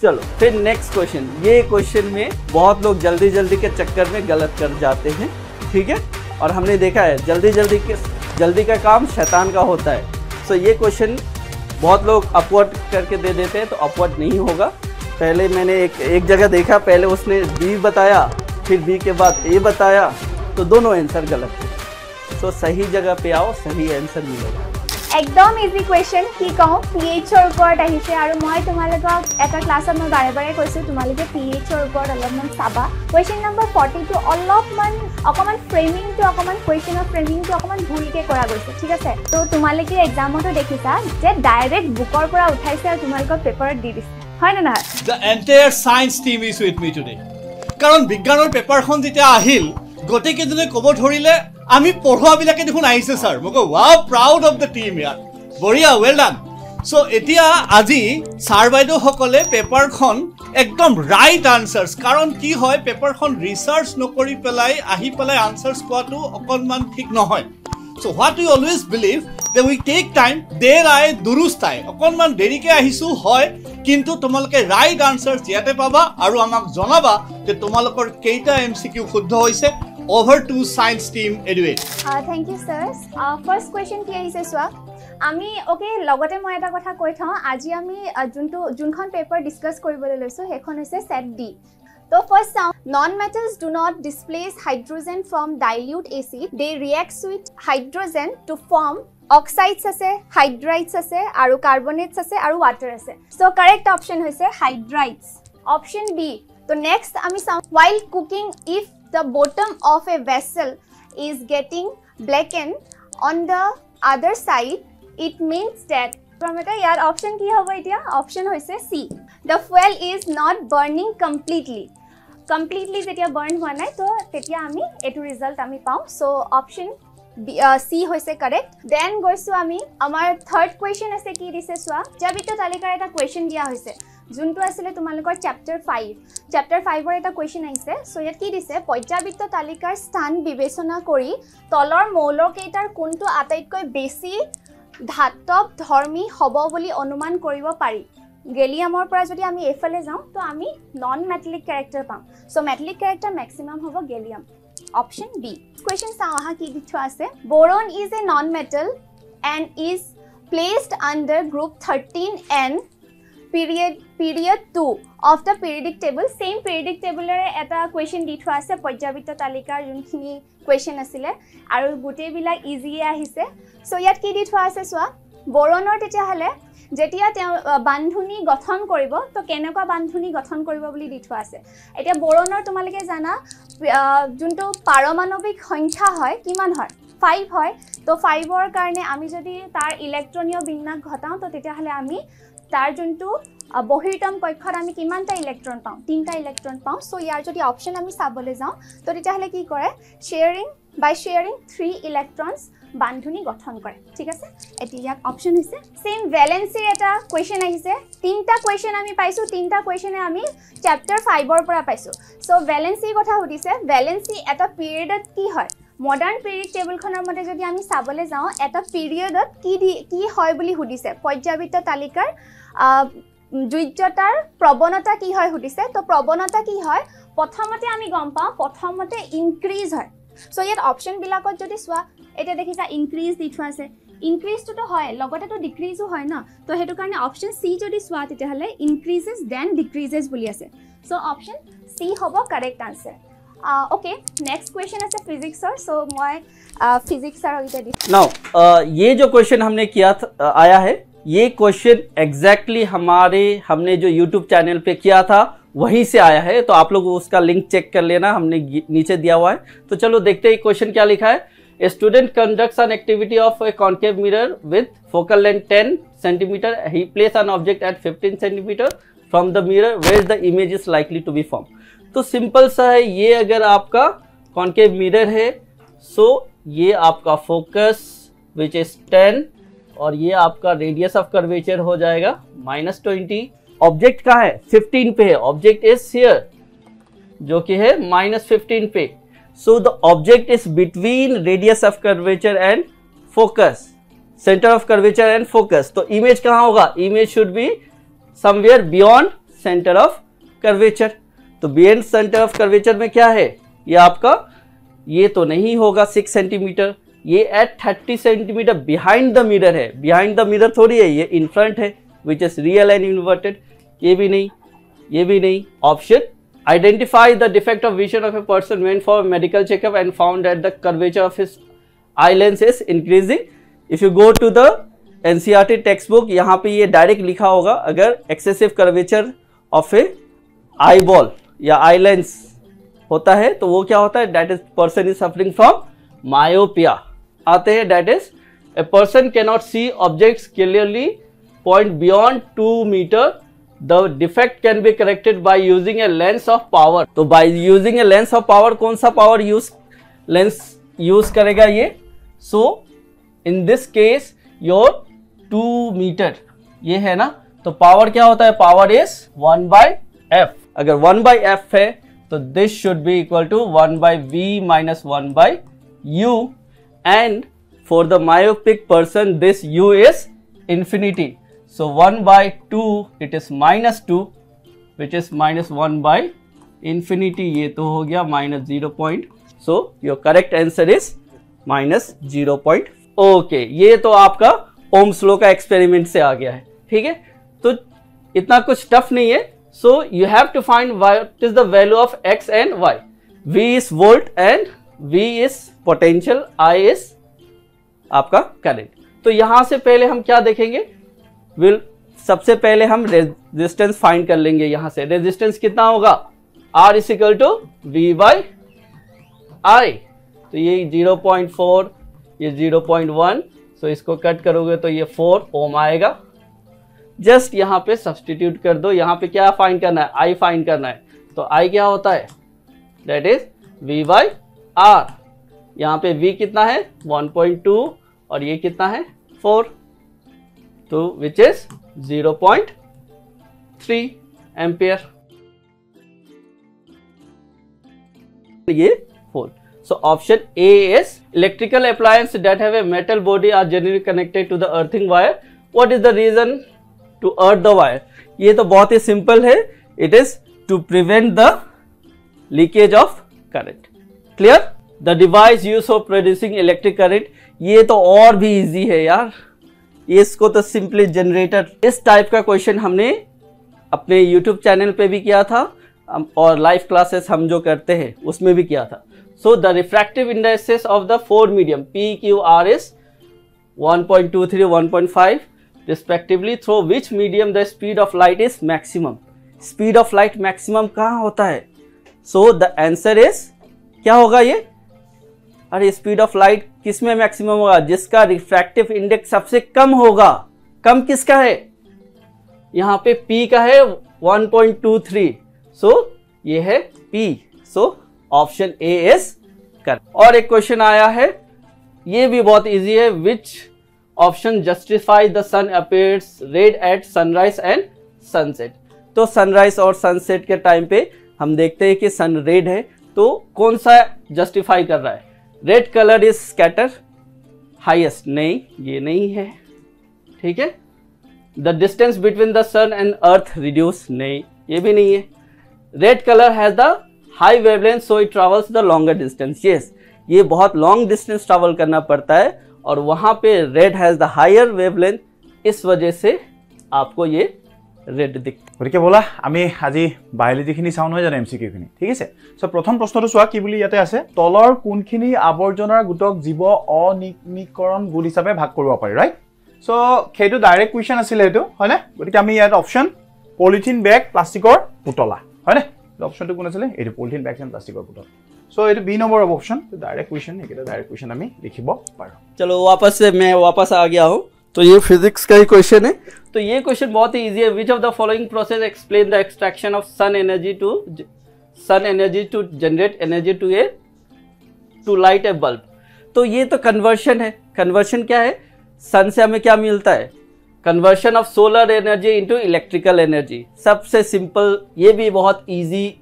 चलो फिर next question. ये क्वेश्चन में बहुत लोग जल्दी जल्दी के चक्कर में गलत कर जाते हैं, ठीक है, और हमने देखा है जल्दी का काम शैतान का होता है। सो ये क्वेश्चन बहुत लोग अपवर्ड करके दे देते हैं, तो अपवर्ड नहीं होगा। पहले मैंने एक जगह देखा, पहले उसने बी बताया, फिर बी के बाद ए बताया, तो दोनों आंसर गलत थे। तो सही जगह पे आओ, सही आंसर मिलेगा। एकदम इजी কুৱেশ্যন কি কওঁ পিএইচৰ ওপৰত আহিছে আৰু মই তোমালোকক এটা ক্লাছত মই বাৰে বাৰে কৈছোঁ তোমালোকে পিএইচৰ ওপৰত অলপমান চাবা। কুৱেশ্যন নম্বৰ 42 অকমান ফ্ৰেমিংটো অকমান কুৱেশ্যনৰ ফ্ৰেমিংটো অকমান ভুলকে কৰা গৈছে, ঠিক আছে। তো তোমালোকে এক্সামতো দেখিছা যে ডাইৰেক্ট বুকৰ পৰা উঠাইছে আৰু তোমালোকক পেপাৰত দি দিছে, হয় না নহয়? The entire science team is with me today. কাৰণ বিজ্ঞানৰ পেপাৰখন যেতিয়া আহিল গোটেইকেইজনে ক'ব ধৰিলে আমি পঢ়ুৱাবিলাকে দেখোন আহিছে ছাৰ। মই কওঁ wow, proud of the team ইয়াৰ, বঢ়িয়া, ৱেল ডান। চ' এতিয়া আজি ছাৰ বাইদেউসকলে পেপাৰখন একদম ৰাইট আনচাৰ্ছ, কাৰণ কি হয় পেপাৰখন ৰিচাৰ্চ নকৰি পেলাই আহি পেলাই আনচাৰ্ছ কোৱাটো অকণমান ঠিক নহয়। চ' হোৱাট উই অলৱেজ বিলিভ যে উই টেক টাইম, দেৰ আই দুৰুস্ত আই, অকণমান দেৰিকৈ আহিছোঁ হয়, কিন্তু তোমালোকে ৰাইট আনচাৰ্ছ ইয়াতে পাবা আৰু আমাক জনাবা যে তোমালোকৰ কেইটা MCQ শুদ্ধ হৈছে। Over to science team Eduate. Thank you sir. First question কি আহিছে চোৱা। আমি ওকে লগতে মই এটা কথা কৈ থওঁ, আজি আমি যোনখন পেপাৰ ডিসকাস কৰিবলৈ লৈছো সেইখন হৈছে সেট ডি। তো ফার্স্ট চাওঁ, non metals do not displace hydrogen from dilute acid, they react with hydrogen to form oxides আছে, hydrides আছে আৰু carbonates আছে আৰু water আছে। So correct option হৈছে hydrides, option B। তো next আমি চাওঁ, while cooking if the bottom of a vessel is getting blackened on the other side, it means that from এটা ইয়াৰ option কি হ'ব এতিয়া? option হৈছে C, the fuel is not burning completely যেতিয়া burn হোৱা নাই, তো তেতিয়া আমি এটো ৰিজাল্ট আমি পাওঁ। সো option C হৈছে correct। দেন গৈছো আমি আমাৰ থাৰ্ড কুৱেশ্যন আছে, কি দিছে চোৱা। পৰ্যাবৃত্ত তালিকাৰ এটা কুৱেশ্যন দিয়া হৈছে যোনটো আছিলে তোমালোকৰ চেপ্টাৰ 5ৰ এটা কুৱেশ্যন আহিছে। সো ইয়াত কি দিছে, পৰ্যাবৃত্ত তালিকাৰ স্থান বিবেচনা কৰি তলৰ মৌলকেইটাৰ কোনটো আটাইতকৈ বেছি ধাতৱ ধৰ্মী হ'ব বুলি অনুমান কৰিব পাৰি। গেলিয়ামৰ পৰা যদি আমি এফালে যাওঁ তো আমি নন মেটালিক ক্যাৰেক্টাৰ পাম। সো মেটালিক ক্যাৰেক্টাৰ ম্যাক্সিমাম হ'ব গেলিয়াম, অপশন বি। কুৱেশ্যন চাওঁ আহা কি দিছো আছে। Boron is a non metal and is placed under group 13N period 2 of the periodic table। same periodic table এটা question দি থোৱা আছে পৰ্যাবৃত্ত তালিকাৰ যোনখিনি question আছিলে আৰু গোটেইবিলাক ইজি আহিছে। সো ইয়াত কি দি থোৱা আছে চোৱা, বোৰনৰ তেতিয়া হলে যেতিয়া বান্ধুনি গঠন কৰিব তো কেনেকুৱা বান্ধুনি গঠন কৰিব বুলি দি থোৱা আছে। এতিয়া বোৰনৰ তোমালোকে জানা যোনটো পাৰমাণৱিক সংখ্যা হয় কিমান হয়, 5 হয়। তো 5ৰ কাৰণে আমি যদি তাৰ ইলেক্ট্ৰনীয় বিন্যাস ঘটাও তো তেতিয়া হলে আমি তাৰ যোনটো বহিৰ্তম কক্ষত আমি কিমানটা ইলেক্ট্ৰন পাওঁ, 3টা ইলেক্ট্ৰন পাওঁ। সো ইয়াৰ যদি অপশন আমি চাবলৈ যাওঁ তো তেতিয়া হলে কি কৰে, শেয়াৰিং 3 ইলেক্ট্ৰনছ বান্ধুনি গঠন কৰে, ঠিক আছে। এতিয়া ইয়াক অপশন হৈছে সেম ভ্যালেন্সিৰ এটা কুৱেশ্যন আহিছে। 3টা কুৱেশ্যন আমি পাইছো, 3টা কুৱেশ্যনে আমি চেপ্টাৰ 5ৰ পৰা পাইছো। সো ভ্যালেন্সিৰ কথা সুধিছে, ভ্যালেন্সি এটা পিৰিয়ডত কি হয়। মডাৰ্ণ পিৰিয়ড টেবুলখনৰ মতে যদি আমি চাবলৈ যাওঁ এটা পিৰিয়ডত কি হয় বুলি সুধিছে, পৰ্যাবৃত্ত তালিকাৰ যোজ্যতাৰ প্ৰৱণতা কি হয় সুধিছে। তো প্ৰৱণতা কি হয়, প্ৰথমতে আমি গম পাওঁ প্ৰথমতে ইনক্ৰিজ হয়। সো ইয়াত অপশন বিলাকত যদি চোৱা, এটা দেখিছা ইনক্ৰিজ দি থোৱা আছে, ইনক্ৰিজটো হয় লগতে তো ডিক্ৰিজও হয় না। তো হেতু কাৰণে অপশন সি যদি চোৱা তেতিয়া হলে ইনক্ৰিজেস দেন ডিক্ৰিজেস বুলি আছে। সো অপশন সি হ'ব correct answer. Okay next question है फिजिक्सर। सो मैं फिजिक्सर नाउ ये जो क्वेश्चन हमने किया आया है, ये क्वेश्चन एग्जैक्टली हमने जो यूट्यूब चैनल पे किया था वहीं से आया है। तो आप लोग उसका लिंक चेक कर लेना, हमने नीचे दिया हुआ है। तो चलो देखते हैं क्वेश्चन क्या लिखा है। A student conducts an activity of a concave mirror with focal length 10 cm. He places an object at 15 cm from the mirror where the image is likely to be formed. तो simple सा है, ये अगर आपका concave mirror है सो ये आपका focus which is 10 और ये आपका रेडियस ऑफ कर्वेचर हो जाएगा -20। ऑब्जेक्ट कहाँ है, 15 पे है, ऑब्जेक्ट इज हियर जो कि है -15 पे। So the object is between radius of curvature and focus, centre of curvature and focus. तो इमेज कहाँ होगा, image should be somewhere beyond centre of curvature. तो बियॉन्ड सेंटर ऑफ कर्वेचर में क्या है, ये आपका, ये तो नहीं होगा 6 सेंटीमीटर, ये at 30 centimetre behind the mirror है। बिहाइंड द मिरर थोड़ी है, ये इन फ्रंट है, which is real and inverted. ये भी नहीं, ये भी नहीं। Option, identify the defect of vision of a person went for medical checkup and found that the curvature of his eye lens is increasing. If you go to the NCERT text book, यहाँ पे ये direct लिखा होगा, अगर excessive curvature of a eye ball या eye lens होता है तो वो क्या होता है, that is person is suffering from myopia. आते हैं, that is a person can not see objects clearly point beyond 2 metre. The defect can be corrected by using a lens of power. तो by using a lens of power, कौन सा power lens use करेगा ये? So in this case your 2 metre ये है ना, तो power क्या होता है, पावर इज 1/f। अगर 1/f है तो this should be equal to 1/v minus 1/u, and for the myopic person this u is infinity. So 1/2 it is -2 which is -1/infinity। ये तो हो गया -0. So your correct answer is -0. Okay, ये तो आपका ओम्स लॉ का experiment से आ गया है, ठीक है। तो इतना कुछ टफ नहीं है। So you have to find what is the value of x and y। v is volt and v is potential, I is आपका करंट। तो यहां से पहले हम क्या देखेंगे, सबसे पहले हम रेजिस्टेंस फाइंड कर लेंगे। यहां से रेजिस्टेंस कितना होगा, R is equal to v/I। तो ये 0.4, ये 0.1, सो इसको कट करोगे तो ये 4 ओम आएगा। जस्ट यहाँ पे सब्सटीट्यूट कर दो। यहाँ पे क्या फाइंड करना है, I फाइंड करना है। तो I क्या होता है, दैट इज v/R। यहाँ पे v कितना है 1.2 और ये कितना है 4, तो विच इज 0.3 एम्पियर। ये 4। So option A is electrical appliances that have a metal body are generally connected to the earthing wire. What is the reason to earth the wire? ये तो बहुत ही सिंपल है, it is to prevent the leakage of current. Clear? The device used for producing electric current, ये तो और भी easy है यार, इसको तो simply generator। इस टाइप का क्वेश्चन हमने अपने YouTube चैनल पे भी किया था और लाइव क्लासेस हम जो करते हैं उसमें भी किया था। So the refractive indices of the 4 medium P, Q, R is 1.23, 1.5 respectively. Through which medium the speed of light is maximum? Speed of light maximum कहाँ होता है? So the answer is क्या होगा ये? अरे स्पीड ऑफ लाइट किस में maximum होगा? जिसका रिफ्रैक्टिव इंडेक्स सबसे कम होगा। कम किसका है? यहाँ पे P का है 1.23, सो ये है P। So option A is correct. और एक क्वेश्चन आया है, ये भी बहुत इजी है, which option justify the sun appears red at sunrise and sunset. तो सनराइज और सनसेट के टाइम पे हम देखते हैं कि सन रेड है, तो कौन सा जस्टिफाई कर रहा है? Red colour is scatter highest, नहीं ये नहीं है, ठीक है। The distance between the sun and earth reduce, नहीं ये भी नहीं है। Red colour has the high wavelength so it travels the longer distance, yes ये बहुत लॉन्ग डिस्टेंस ट्रैवल करना पड़ता है और वहां पे red has the higher wavelength, इस वजह से आपको ये रेड दिखता। গতিকে বলা আমি আজি বায়োলজিখিনি চাওঁ নহয় জানো এমচিকিউখিনি, ঠিক আছে। সো প্ৰথম প্ৰশ্নটো চোৱা কি বুলি ইয়াতে আছে, তলৰ কোনখিনি আৱৰ্জনাৰ গোটক জীৱ অনিৰ্ণীকৰণ গোট হিচাপে ভাগ কৰিব পাৰি, ৰাইট। সো সেইটো ডাইৰেক্ট কুৱেশ্যন আছিলে এইটো, হয়নে। গতিকে আমি ইয়াত অপশ্যন পলিথিন বেগ প্লাষ্টিকৰ পুতলা, হয়নে। অপশ্যনটো কোন আছিলে, এইটো পলিথিন বেগ এণ্ড প্লাষ্টিকৰ পুতলা। सो ये B number of option direct question है, डायरेक्ट क्वेश्चन हमें लिखिब पारो। चलो मैं वापस आ गया हूं। तो ये फिजिक्स का ही क्वेश्चन है। तो ये क्वेश्चन बहुत ही इजी है। Which of the following process explain the extraction of sun energy to generate energy to light a bulb. तो ये तो कन्वर्शन है। कन्वर्शन क्या है, सन से हमें क्या मिलता है, conversion of solar energy into electrical energy. सबसे सिंपल, ये भी बहुत ही इजी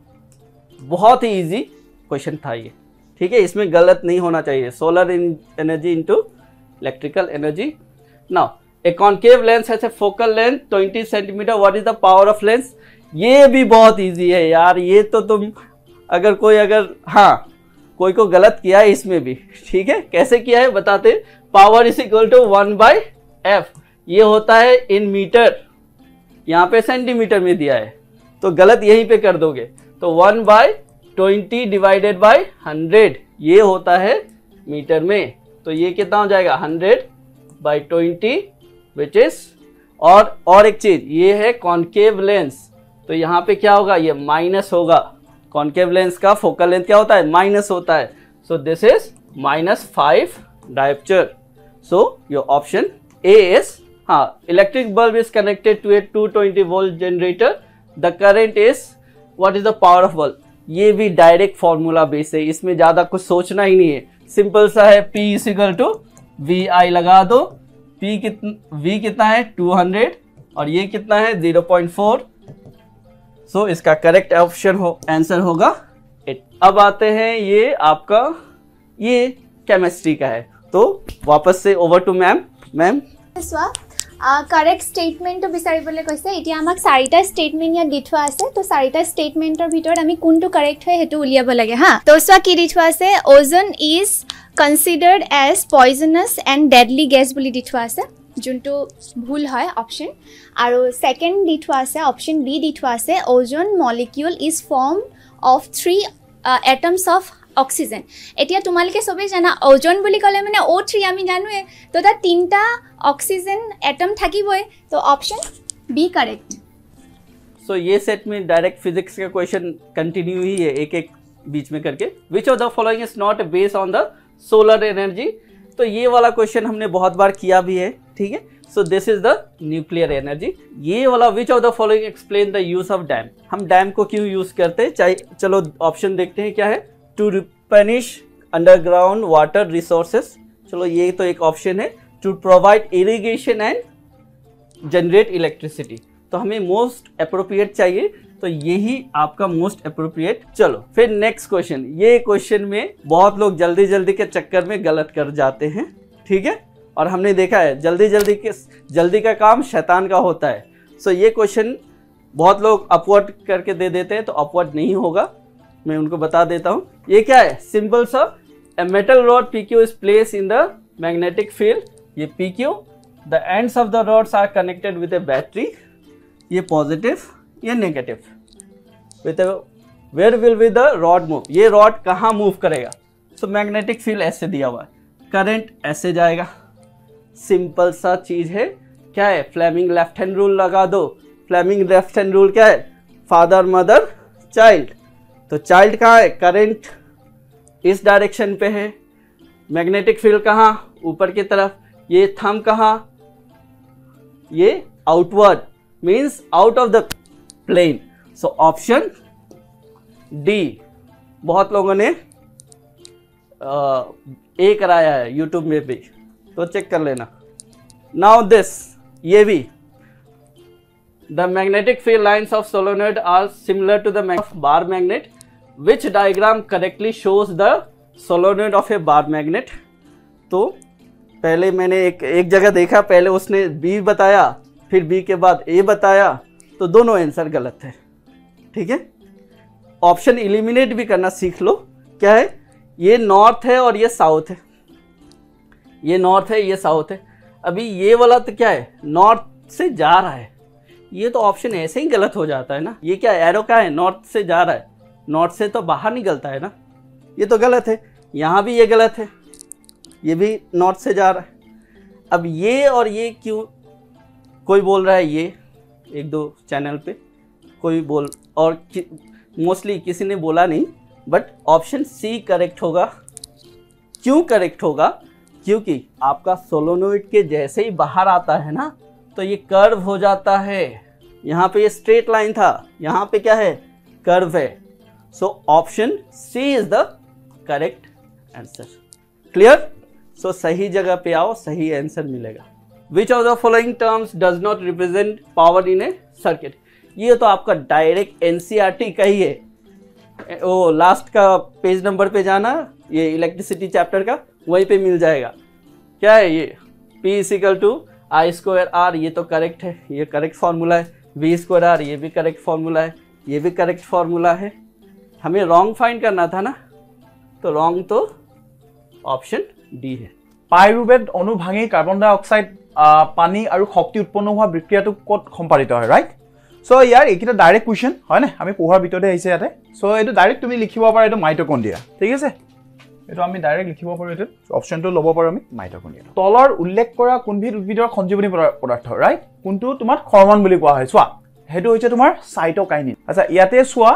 क्वेश्चन था ये, ठीक है, इसमें गलत नहीं होना चाहिए। Solar energy into electrical energy. Now a concave lens has a focal length 20 centimetre, what is the power of lens. ये भी बहुत इजी है यार, ये तो तुम अगर कोई को गलत किया है इसमें भी, ठीक है। कैसे किया है बताते। Power is equal to 1/f, ये होता है इन मीटर, यहाँ पे सेंटीमीटर में दिया है तो गलत यहीं पे कर दोगे। तो 1/20 डिवाइडेड बाय 100, ये होता है मीटर में। तो ये कितना हो जाएगा 100/20 विच इज, और एक चीज ये है कॉन्केव लेंस, तो यहाँ पे क्या होगा, ये माइनस होगा। कॉन्केव लेंस का फोकल लेंथ क्या होता है, माइनस होता है। So this is -5 dioptre. So your option A is, electric bulb is connected to a 220 volt generator, the current is, what is the power of bulb. ये भी direct formula base है, इसमें ज्यादा कुछ सोचना ही नहीं है, सिंपल सा है। P = VI लगा दो। V कितना है 200 और ये कितना है 0.4। सो इसका करेक्ट ऑप्शन आंसर होगा 8। अब आते हैं ये आपका, ये केमिस्ट्री का है, तो वापस से ओवर टू मैम। কাৰেক্ট ষ্টেটমেণ্টটো বিচাৰিবলৈ কৈছে। এতিয়া আমাক 4টা ষ্টেটমেণ্ট ইয়াত দি থোৱা আছে, তো 4টা ষ্টেটমেণ্টৰ ভিতৰত আমি কোনটো কাৰেক্ট হয় সেইটো উলিয়াব লাগে হা। তো চোৱা কি দি থোৱা আছে, ozone is considered as poisonous and deadly gas বুলি দি থোৱা আছে, যোনটো ভুল হয় অপশ্যন। আৰু ছেকেণ্ড দি থোৱা আছে, অপশ্যন বি দি থোৱা আছে, ওজন molecule is form of 3 atoms of oxygen. এতিয়া তোমালোকে সবেই জানা ওজন বুলি ক'লে মানে O3 আমি জানোৱে, তো তাত 3টা ऑक्सीजन एटम থাকিবই, तो ऑप्शन बी करेक्ट। सो ये सेट में डायरेक्ट फिजिक्स का क्वेश्चन कंटिन्यू ही है, एक बीच में करके। विच of the following is not based on the solar energy. तो ये वाला क्वेश्चन हमने बहुत बार किया भी है, ठीक है। So this is the nuclear energy. ये वाला विच of the following explain the use of dam. हम डैम को क्यों यूज करते हैं, चलो ऑप्शन देखते हैं क्या है। To replenish underground water resources, चलो ये तो एक ऑप्शन है। To provide irrigation and generate electricity, तो हमें मोस्ट अप्रोप्रिएट चाहिए, तो यही आपका मोस्ट अप्रोप्रिएट। चलो फिर नेक्स्ट क्वेश्चन। ये क्वेश्चन में बहुत लोग जल्दी के चक्कर में गलत कर जाते हैं, ठीक है। और हमने देखा है जल्दी का काम शैतान का होता है। सो ये क्वेश्चन बहुत लोग अपवर्ड करके दे देते हैं, तो अपवर्ड नहीं होगा, मैं उनको बता देता हूँ। ये क्या है, सिंपल सा, a metal rod PQ is place in the magnetic field. ये PQ, the ends of the rods are connected with a battery, ये पॉजिटिव ये negative. With where will be the rod move, ये rod कहाँ move करेगा। So magnetic field ऐसे दिया हुआ है, करंट ऐसे जाएगा, सिंपल सा चीज है। क्या है, फ्लेमिंग लेफ्ट हैंड रूल लगा दो। फ्लेमिंग लेफ्ट हैंड रूल क्या है, फादर मदर चाइल्ड। तो चाइल्ड कहाँ है, करंट इस डायरेक्शन पे है, मैग्नेटिक फील्ड कहाँ, ऊपर की तरफ। ये थंब कहाँ, ये outward, means out of the plane. So option D. बहुत लोगों ने ए कराया है यूट्यूब में भी, तो चेक कर लेना। नाउ दिस, ये भी, the magnetic field lines of solenoid are similar to the bar magnet, which diagram correctly shows the solenoid of a bar magnet. तो पहले मैंने एक जगह देखा, पहले उसने बी बताया, फिर बी के बाद ए बताया, तो दोनों आंसर गलत है, ठीक है। ऑप्शन एलिमिनेट भी करना सीख लो। क्या है, ये नॉर्थ है और ये साउथ है, ये नॉर्थ है ये साउथ है। अभी ये वाला तो क्या है, नॉर्थ से जा रहा है, ये तो ऑप्शन ऐसे ही गलत हो जाता है ना। ये क्या है, एरो क्या है, नॉर्थ से जा रहा है, नॉर्थ से तो बाहर निकलता है ना, ये तो गलत है। यहाँ भी ये गलत है, ये भी नॉर्थ से जा रहा है। अब ये और ये क्यों, कोई बोल रहा है ये, एक दो चैनल पे कोई बोल, और मोस्टली किसी ने बोला नहीं, बट ऑप्शन सी करेक्ट होगा। क्यों करेक्ट होगा, क्योंकि आपका सोलेनॉइड के जैसे ही बाहर आता है ना, तो ये कर्व हो जाता है। यहाँ पे ये स्ट्रेट लाइन था, यहाँ पे क्या है, कर्व है। So option C is the correct answer. Clear. So सही जगह पे आओ, सही आंसर मिलेगा। Which of the following terms does not represent power in a circuit. ये तो आपका डायरेक्ट NCERT का ही है, वो लास्ट का पेज नंबर पे जाना, ये इलेक्ट्रिसिटी चैप्टर का, वहीं पे मिल जाएगा। क्या है ये, P = I²R, ये तो करेक्ट है, ये करेक्ट फॉर्मूला है। वी स्क्वायर आर, ये भी करेक्ट फॉर्मूला है, ये भी करेक्ट फॉर्मूला है। हमें रॉन्ग फाइंड करना था ना, तो रॉन्ग तो ऑप्शन डी है। पाइरुवेट अणु भाঙি कार्बन डाइऑक्साइड पानी और शक्ति उत्पन्न हुआ प्रक्रिया कत सम्पादित है, राइट। सो यार এইকেইটা डायरेक्ट क्वेश्चन है ना, আমি পঢ়াৰ ভিতৰতে আহিছে ইয়াতে। সো এইটো ডাইৰেক্ট তুমি লিখিব পাৰা, এইটো মাইটোকন্ড্ৰিয়া, ঠিক আছে। এইটো আমি ডাইৰেক্ট লিখিব পাৰো, এইটো অপচনটো ল'ব পাৰো আমি মাইটোকন্ড্ৰিয়া। তলৰ উল্লেখ কৰা কোনবিধ উদ্ভিদৰ সঞ্জীৱনী পদাৰ্থ, ৰাইট, কোনটো তোমাৰ হৰমন বুলি কোৱা হয়, চোৱা সেইটো হৈছে তোমাৰ সাইটোকাইনিন। আচ্ছা ইয়াতে চোৱা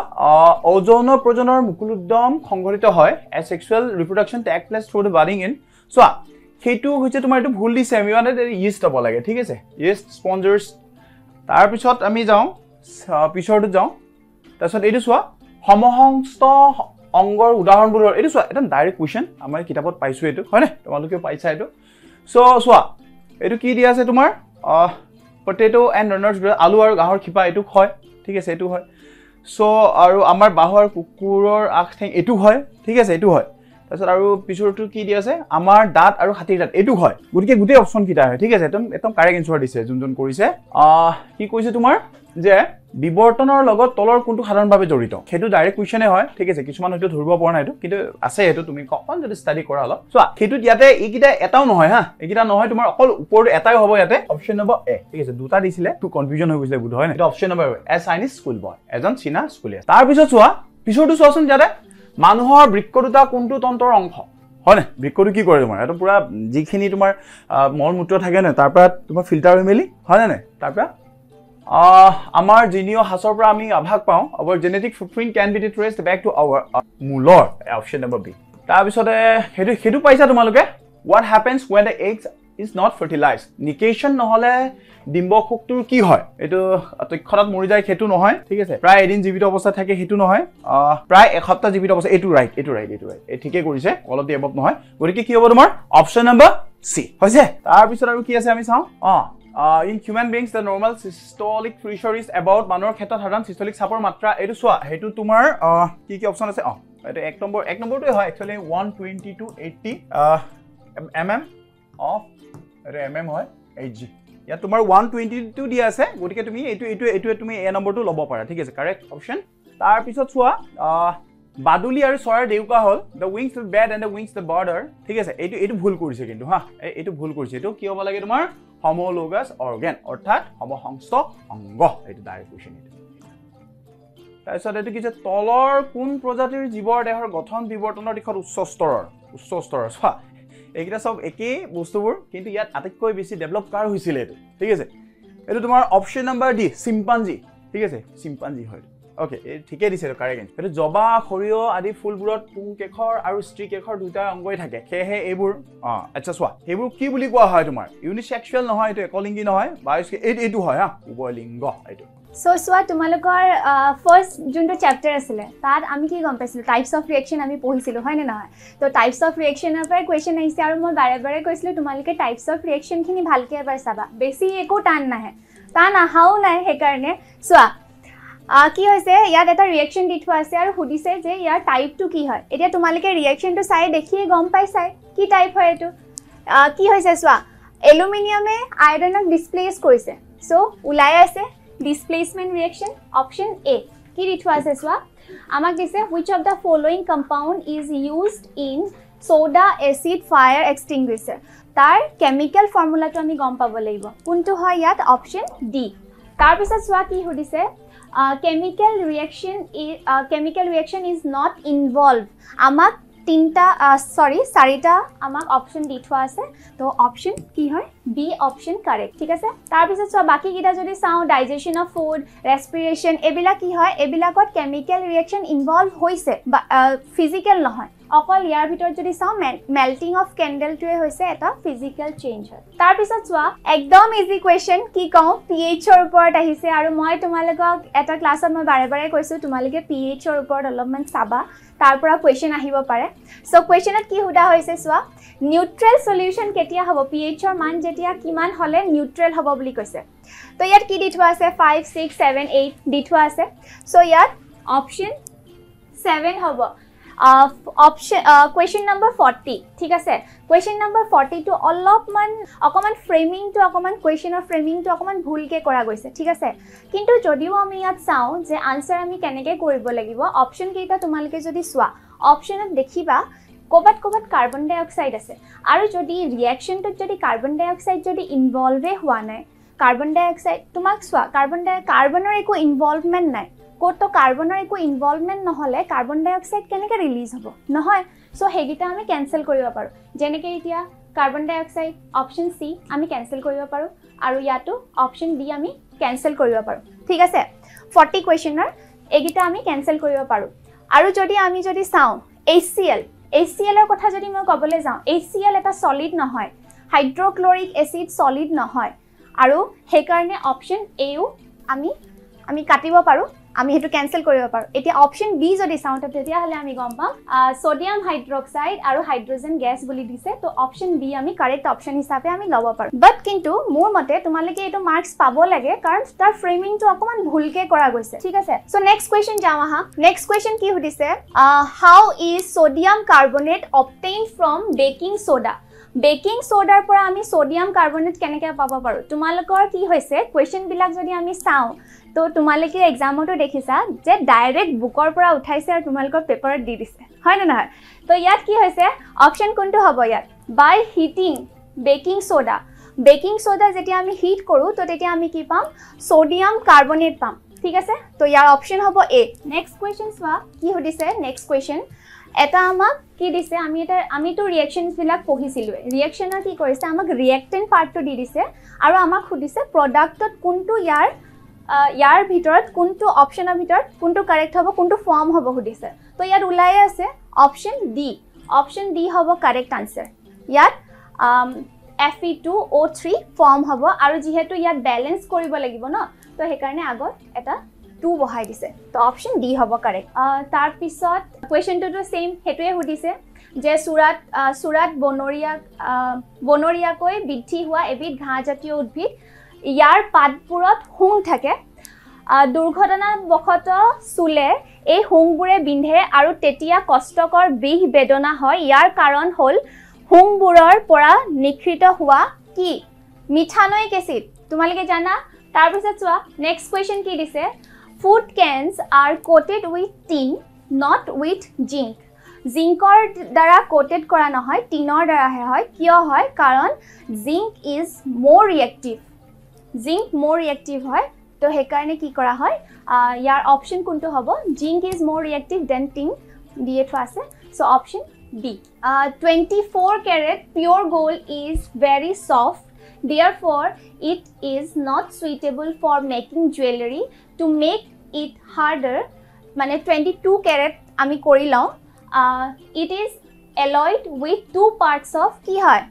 ওজন প্ৰজননৰ মুকুলোদ্যম সংঘটিত হয়, asexual reproduction take place through the budding in. চোৱা সেইটো হৈছে তোমাৰ এইটো ভুল দিছে, আমি মানে ইষ্ট হ'ব লাগে, ঠিক আছে, ইষ্ট স্পঞ্জাৰ্ছ। তাৰ পিছত আমি যাওঁ পিছৰটো যাওঁ, তাৰপিছত এইটো চোৱা সমহংস্ত অংগৰ উদাহৰণবোৰৰ, এইটো চোৱা একদম ডাইৰেক্ট কুৱেশ্যন, আমাৰ কিতাপত পাইছো এইটো, হয়নে, তোমালোকেও পাইছা এইটো। চ' চোৱা এইটো কি দিয়া আছে তোমাৰ পটেটো এণ্ড ৰানাৰ্ছ, আলু আৰু গাহৰ খিপা এইটো হয়, ঠিক আছে, এইটো হয়। চ' আৰু আমাৰ বাহৰ কুকুৰৰ আগ ঠেং এইটো হয়, ঠিক আছে, এইটো হয়। তাৰপিছত আৰু পিছৰটো কি দিয়া আছে আমাৰ দাঁত আৰু হাতীৰ দাঁত, এইটো হয়। গতিকে গোটেই অপশ্যন কেইটা হয়, ঠিক আছে, একদম কাৰেক্ট এনচাৰ দিছে যোনজন কৰিছে। কি কৈছে তোমাৰ যে বিবৰ্তনৰ লগত তলৰ কোনটো সাধাৰণভাৱে জড়িত, সেইটো ডাইৰেক্ট কুৱেশ্যনে হয়, ঠিক আছে। কিছুমান হয়তো ধৰিব পৰা নাই এইটো, কিন্তু আছে এইটো, তুমি অকণ যদি ষ্টাডি কৰা অলপ চোৱা। সেইটোত ইয়াতে এইকেইটা এটাও নহয় হা, এইকেইটা নহয়, তোমাৰ অকল ওপৰটো এটাই হ'ব ইয়াতে, অপশ্যন নম্বৰ এ, ঠিক আছে। দুটা দিছিলে তো কনফিউজন হৈ গৈছিলে বোধ হয়, এইটো অপশ্যন নম্বৰ এ, চাইনিজ স্কুল বয়, এজন চীনা স্কুলীয়া। তাৰপিছত চোৱা পিছৰটো চোৱাচোন, ইয়াতে মানুহৰ বৃক্ক দুটা কোনটো তন্ত্ৰৰ অংশ, হয় নাই, বৃক্কটো কি কৰে তোমাৰ, এইটো পুৰা যিখিনি তোমাৰ মল মূত্ৰ থাকে ন, তাৰ পৰা তোমাৰ ফিল্টাৰ হৈ মেলি, হয় নে নাই, তাৰ পৰা আমাৰ জিনিঅ হাছৰ পৰা আমি আভাস পাওঁ, our genetic footprint can be traced back to our মূলৰ, অপশ্যন নম্বৰ বি। তাৰপিছতে সেইটো পাইছা তোমালোকে, what happens when the eggs is not fertilise, নিকেশ্যন নহ'লে ডিম্বকোষটোৰ কি হয়, এইটো তৎক্ষণাত মৰি যায়, সেইটো নহয়, ঠিক আছে। প্ৰায় এদিন জীৱিত অৱস্থাত থাকে, সেইটো নহয়। প্ৰায় এসপ্তাহ জীৱিত অৱস্থা, এইটো ৰাইট, এই ঠিকেই কৰিছে, অলপ এবভ নহয়। গতিকে কি হ'ব তোমাৰ অপশ্যন নম্বৰ চি হৈছে। তাৰপিছত আৰু কি আছে আমি চাওঁ, in human beings the normal systolic pressure is about, মানুহৰ ক্ষেত্ৰত সাধাৰণ চিষ্টলিক চাপৰ মাত্ৰা, এইটো চোৱা, সেইটো তোমাৰ কি অপশ্যন আছে, এইটো এক নম্বৰটোৱে হয় একচুৱেলি, 120 to 80 mm অফ, এইটো mm হয়, HG। ইয়াত তোমাৰ 122 দিয়া আছে, গতিকে তুমি এইটোৱে তুমি এ নম্বৰটো ল'ব পাৰা, ঠিক আছে, কাৰেক্ট অপশ্যন। তাৰপিছত চোৱা বাদুলি আৰু চৰাইৰ দেউকা হ'ল the wings the bird and the wings the border, ঠিক আছে। এইটো ভুল কৰিছে কিন্তু হা, এইটো ভুল কৰিছে। এইটো কি হ'ব লাগে তোমাৰ homologous organ, অৰ্থাৎ সমহংস্ত অংগ, এইটো ডাইৰেক্ট কুৱেশ্যন। তাৰপিছত এইটো কি, তলৰ কোন প্ৰজাতিৰ জীৱৰ দেহৰ গঠন বিৱৰ্তনৰ দিশত উচ্চ স্তৰৰ, চোৱা এইকেইটা চব একেই বস্তুবোৰ, কিন্তু ইয়াত আটাইতকৈ বেছি ডেভেলপ কাৰ হৈছিলে এইটো, ঠিক আছে। এইটো তোমাৰ অপশ্যন নম্বৰ ডি, চিম্পাঞ্জি, ঠিক আছে, চিম্পাঞ্জি হয়, অ'কে, এই ঠিকেই দিছে, এইটো কাৰেক্ট। এইটো জবা সৰিয়হ আদি ফুলবোৰত পুংকেশৰ আৰু স্ত্ৰীকেশৰ দুটা অংগই থাকে, সেয়েহে এইবোৰ আচ্ছা চোৱা সেইবোৰ কি বুলি কোৱা হয় তোমাৰ, ইউনিচেক্সুৱেল নহয়, এইটো একলিংগী নহয়, বা এইটো হয় হা, উভয়লিংগ এইটো। সো চোৱা তোমালোকৰ ফাৰ্ষ্ট যোনটো চেপ্টাৰ আছিলে তাত আমি কি গম পাইছিলোঁ, টাইপছ অফ ৰিয়েকশ্যন আমি পঢ়িছিলোঁ, হয় নে নহয়। তো টাইপছ অফ ৰিয়েকশ্যনৰ পৰাই কুৱেশ্যন আহিছে, আৰু মই বাৰে বাৰে কৈছিলোঁ তোমালোকে টাইপছ অফ ৰিয়েকশ্যনখিনি ভালকৈ এবাৰ চাবা, বেছি একো টান নাহে, টান আহাও নাই। সেইকাৰণে চোৱা কি হৈছে, ইয়াত এটা ৰিয়েকশ্যন দি থোৱা আছে আৰু সুধিছে যে ইয়াৰ টাইপটো কি হয়। এতিয়া তোমালোকে ৰিয়েকশ্যনটো চাই দেখিয়ে গম পাইছাই কি টাইপ হয় এইটো। কি হৈছে চোৱা, এলুমিনিয়ামে আইৰণক ডিছপ্লেচ কৰিছে, চ' ওলাই আছে ডিছপ্লেচমেণ্ট ৰিয়েকশ্যন, অপশ্যন এ। কি দি থোৱা আছে চোৱা, আমাক দিছে which of the following compound is used in soda acid fire extinguisher, তাৰ কেমিকেল ফৰ্মুলাটো আমি গম পাব লাগিব, কোনটো হয় ইয়াত, অপশ্যন ডি। তাৰপিছত চোৱা কি সুধিছে, chemical reaction is not involved, আমাক চাৰিটা আমাক অপশ্যন দি থোৱা আছে, তো অপশ্যন কি হয়, বি অপশ্যন কাৰেক্ট, ঠিক আছে। তাৰপিছত চোৱা বাকীকেইটা যদি চাওঁ, ডাইজেশ্যন অফ ফুড, ৰেছপিৰেশ্যন, এইবিলাক কি হয়, এইবিলাকত কেমিকেল ৰিয়েকশ্যন ইনভলভ হৈছে, ফিজিকেল নহয়। অকল ইয়াৰ ভিতৰত যদি চাওঁ, মেল্টিং অফ কেণ্ডেলটোৱে হৈছে এটা ফিজিকেল চেঞ্জ হয়। তাৰপিছত চোৱা একদম ইজি কুৱেশ্যন, কি কওঁ, pH-ৰ ওপৰত আহিছে, আৰু মই তোমালোকক এটা ক্লাছত মই বাৰে বাৰে কৈছোঁ তোমালোকে pH-ৰ ওপৰত অলপমান চাবা, তাৰ পৰা কুৱেশ্যন আহিব পাৰে। চ' কুৱেশ্যনত কি সোধা হৈছে চোৱা, নিউট্ৰেল সলিউশ্যন কেতিয়া হ'ব, pH-ৰ মান যেতিয়া কিমান হ'লে নিউট্ৰেল হ'ব বুলি কৈছে। তো ইয়াত কি দি থোৱা আছে, 5, 6, 7, 8 দি থোৱা আছে, চ' ইয়াত অপশ্যন 7 হ'ব। অপশ্যন কুৱেশ্যন নম্বৰ 40 ঠিক আছে কুৱেশ্যন নম্বৰ 40 টো অকমান ফ্ৰেমিংটো কুৱেশ্যনৰ ফ্ৰেমিংটো অকমান ভুলকে কৰা গৈছে ঠিক আছে কিন্তু যদিও আমি ইয়াত চাওঁ যে আনসাৰ আমি কেনেকৈ কৰিব লাগিব অপশ্যন কেইটা তোমালোকে যদি চোৱা অপশ্যনত দেখিবা ক'বাত কাৰ্বন ডাই অক্সাইড আছে আৰু যদি ৰিয়েকশ্যনটোত যদি কাৰ্বন ডাই অক্সাইড যদি ইনভলভে হোৱা নাই কাৰ্বন ডাই অক্সাইড তোমাক চোৱা কাৰ্বনৰ একো ইনভলভমেণ্ট নাই কোটো কাৰ্বনৰ একো ইনভলভমেণ্ট নহলে কাৰ্বন ডাই অক্সাইড কেনেকৈ ৰিলিজ হ'ব নহয় সো হেগিটা আমি কেনসেল কৰিব পাৰো যেনেকৈ এতিয়া কাৰ্বন ডাই অক্সাইড অপশ্যন সি আমি কেনসেল কৰিব পাৰো আৰু ইয়াটো অপশ্যন ডি আমি কেনসেল কৰিব পাৰো ঠিক আছে 40 কুৱেশ্যনৰ এগিটা আমি কেনসেল কৰিব পাৰো আৰু আমি যদি চাওঁ HCl এৰ কথা যদি মই ক'বলৈ যাওঁ HCl এটা সলিড নহয় হাইড্ৰক্লৰিক এসিড সলিড নহয় আৰু সেই কাৰণে অপশ্যন এও আমি কাটিব পাৰো আমি হেতু কেনসেল কৰিব পাৰো এতিয়া অপশ্যন বি যদি চাওঁ তেতিয়া হলে আমি গম পাম সোডিয়াম হাইড্ৰক্সাইড আৰু হাইড্ৰোজেন গ্যাস বুলি দিছে তো অপশ্যন বি আমি কাৰেক্ট অপশ্যন হিচাপে আমি লব পাৰো বাট কিন্তু মোৰ মতে তোমালোকে এটো মাৰ্কস পাব লাগে কাৰণ তাৰ ফ্ৰেমিংটো অকমান ভুলকে কৰা গৈছে ঠিক আছে সো নেক্সট কোৱেশ্চন যাম আহা নেক্সট কোৱেশ্চন কি সুধিছে how is sodium carbonate obtained from baking soda baking সোডাৰ পৰা আমি সোডিয়াম কাৰ্বনেট কেনেকৈ পাব পাৰো তোমালোকৰ কি হৈছে কোৱেশ্চন বিলাক যদি আমি চাওঁ তো তোমালোকে এক্সামটো দেখিছা যে ডাইৰেক্ট বুকৰ পৰা উঠাইছে আৰু তোমালোকৰ পেপাৰত দি দিছে হয় না নহয় তো ইয়াত কি হৈছে অপশ্যন কোনটো হ'ব ইয়াত বাই হিটিং বেকিং সোডা যেতিয়া আমি হিট কৰো তো তেতিয়া আমি কি পাম সোডিয়াম কাৰ্বনেট পাম ঠিক আছে তো ইয়াৰ অপশ্যন হ'ব এ নেক্সট কোৱেশ্চন চোৱা কি সুধিছে নেক্সট কোৱেশ্চন এটা আমাক কি দিছে আমিতো ৰিয়েকশনস বিলাক পঢ়িছিলো ৰিয়েকশনৰ কি কৰিছে আমাক ৰিয়েক্টেন্ট পাৰ্টটো দি দিছে আৰু আমাক সুধিছে প্ৰডাক্টত কোনটো ইয়াৰ ভিতৰত কোনটো অপশ্যনৰ ভিতৰত কোনটো কাৰেক্ট হ'ব কোনটো ফৰ্ম হ'ব সুধিছে তো ইয়াত উলাই আছে অপশ্যন ডি হ'ব কাৰেক্ট আনসাৰ ইয়াত Fe2O3 ফৰ্ম হ'ব আৰু যেহেতু ইয়াত ব্যালেন্স কৰিব লাগিব ন তো সেই কাৰণে আগত এটা 2 বহাই দিছে তো অপশ্যন ডি হ'ব কাৰেক্ট তাৰ পিছত কোৱেশ্চনটো সেম হেতুৱে সুধিছে যে সুৰাত বনৰীয়াকৈ বৃদ্ধি হোৱা এবিধ ঘাঁহজাতীয় উদ্ভিদ ইয়াৰ পাতবোৰত হুং থাকে দুৰ্ঘটনাবশত চুলে এই হুংবোৰে বিন্ধে আৰু তেতিয়া কষ্টকৰ বিষ বেদনা হয় ইয়াৰ কাৰণ হ'ল হুংবোৰৰ পৰা নিঃসৃত হোৱা কি মিথানয়িক এসিড তোমালোকে জানা তাৰ পিছত চোৱা নেক্সট কোৱেশ্চন কি দিছে Food cans are coated with tin, not with zinc. Zincor দ্বাৰা coated কৰা নহয় টিনৰ দ্বাৰা হয় কিয় হয় কাৰণ zinc is more reactive হয় তো সেই কাৰণে কি কৰা হয় ইয়াৰ অপশ্যন কোনটো হ'ব zinc is more reactive than tin দিয়ে থোৱা আছে so option B 24 carat pure gold is very soft therefore it is not suitable for making jewelry to make it harder মানে 22 carat আমি কৰি লওঁ it is alloyed with 2 parts of কি হয়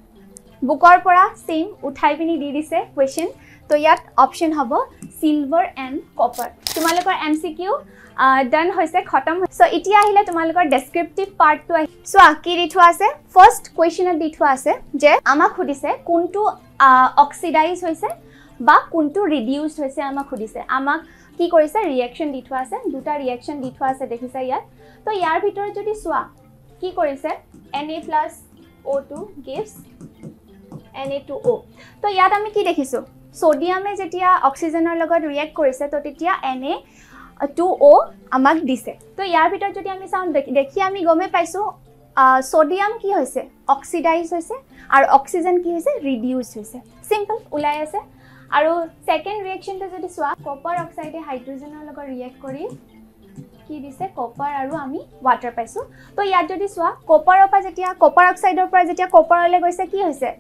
বুকৰ পৰা সেম উঠাই পিনি দি দিছে কোৱেশ্চন তো ইয়াত অপশ্যন হ'ব সিলভাৰ এণ্ড কপাৰ তোমালোকৰ এমসিকিউ ডান হৈছে খতম সো এতিয়া আহিলে তোমালোকৰ ডেসক্ৰিপটিভ পাৰ্টটো সো কি দি থোৱা আছে ফাৰ্স্ট কোৱেশ্চনত দি থোৱা আছে যে আমাক সুধিছে কোনটো অক্সিডাইজ হৈছে বা কোনটো ৰিডিউসড হৈছে আমাক সুধিছে আমাক কি কৰিছে ৰিয়েকশন দি থোৱা আছে দুটা ৰিয়েকশন দি থোৱা আছে দেখিছা ইয়াত তো ইয়াৰ ভিতৰত যদি চোৱা কি কৰিছে Na+O2 gives Na2O তো ইয়াত আমি কি দেখিছো সোডিয়ামে যেতিয়া অক্সিজেনৰ লগত ৰিয়েক্ট কৰিছে তো তেতিয়া Na2O আমাক দিছে তো ইয়াৰ ভিতৰত যদি আমি চাওঁ দেখি আমি গমে পাইছো সোডিয়াম কি হৈছে অক্সিডাইজ হৈছে আৰু অক্সিজেন কি হৈছে ৰিডিউস হৈছে সিম্পল উলাই আছে আৰু সেকেন্ড ৰিয়েকশনটো যদি চোৱা কপাৰ অক্সাইডে হাইড্ৰোজেনৰ লগত ৰিয়েক্ট কৰি কি দিছে কপাৰ আৰু আমি ওয়াটাৰ পাইছো তো ইয়াত যদি চোৱা কপাৰৰ পৰা যেতিয়া কপাৰ অক্সাইডৰ পৰা যেতিয়া কপাৰলৈ গৈছে কি হৈছে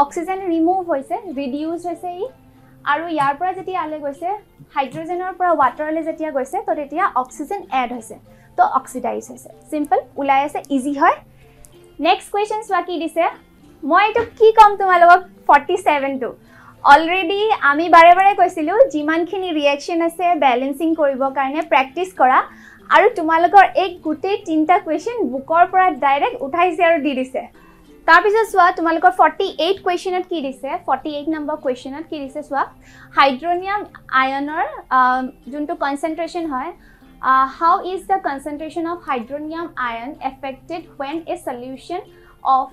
অক্সিজেন ৰিমুভ হৈছে ৰিডিউস হৈছে আৰু ইয়াৰ পৰা যেতিয়া আলে গৈছে হাইড্ৰোজেনৰ পৰা ওয়াটাৰলৈ যেতিয়া গৈছে তো তেতিয়া অক্সিজেন এড হৈছে তো অক্সিডাইজ হৈছে সিম্পল উলাই আছে ইজি হয় নেক্সট কোৱেশ্চন চোৱা কি দিছে মই এটো কি কম তোমালোকক 47 টো অলৰেডি আমি বাৰে বাৰে কৈছিলো যিমানখিনি ৰিয়েকশন আছে ব্যালেন্সিং কৰিবৰ কাৰণে প্ৰ্যাকটিস কৰা আৰু তোমালোকৰ এক গুটে তিনটা কোৱেশ্চন বুকৰ পৰা ডাইৰেক্ট উঠাইছে আৰু দি দিছে তাৰ পিছত চোৱা তোমালোকৰ 48 কোৱেশ্চনত কি দিছে 48 নম্বৰ কোৱেশ্চনত কি দিছে চোৱা হাইড্ৰোনিয়াম আয়নৰ যোনটো কনসেন্ট্ৰেচন হয় How is the concentration of hydronium ion affected when a solution of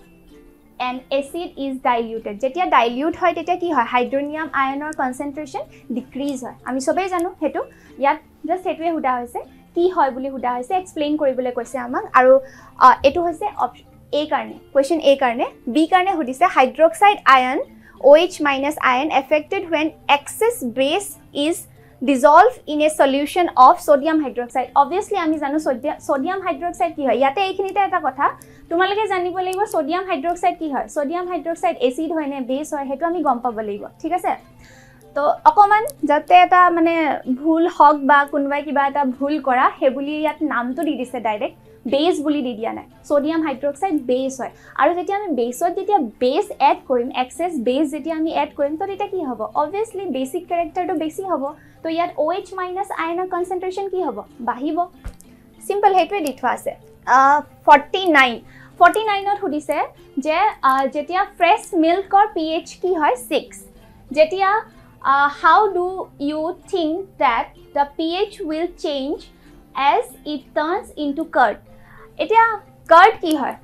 an acid is diluted? যেতিয়া dilute হয় তেতিয়া কি হয় হাইড্ৰোনিয়াম আয়নৰ কনসেন্ট্ৰেশন ডিক্ৰিজ হয় আমি সবেই জানো হেতু ইয়াত জাস্ট হেতুৱে হুদা হৈছে কি হয় বুলি হুদা হৈছে এক্সপ্লেইন কৰিবলৈ কৈছে আমাক আৰু এটো হৈছে এ কাৰণে কোৱেশ্চন এ কাৰণে বি কাৰণে হুদিছে hydroxide Ayan OH- ion affected when excess base is dissolved in a solution of sodium hydroxide. Obviously আমি জানো sodium hydroxide কি হয় ইয়াতে এইখিনিতে এটা কথা তোমালোকে জানিব লাগিব sodium hydroxide কি হয় sodium hydroxide acid হয় নে base হয় হেতু আমি গম পাব লাগিব ঠিক আছে তো অকমান যাতে এটা মানে ভুল হক বা কোনবাই কিবা এটা ভুল কৰা হে বুলি ইয়াত নামটো দি দিছে ডাইৰেক্ট বেস বুলি দি দিয়া নাই সোডিয়াম হাইড্ৰক্সাইড বেস হয় আৰু যেতিয়া আমি বেসত যেতিয়া বেস এড কৰিম এক্সেস বেস যেতিয়া আমি এড কৰিম তো এটা কি হ'ব obviously বেসিক ক্যাৰেক্টাৰটো বেছি হ'ব তো ইয়াত OH- আয়নৰ কনসেন্ট্ৰেশন কি হ'ব বাঢ়িব সিম্পল হেতুৱে দি থোৱা আছে 49ত হুদিছে যে যেতিয়া ফ্ৰেছ মিল্কৰ pH কি হয় 6 যেতিয়া how do you think that the pH will change as it turns into curd এতিয়া কার্ড কি হয়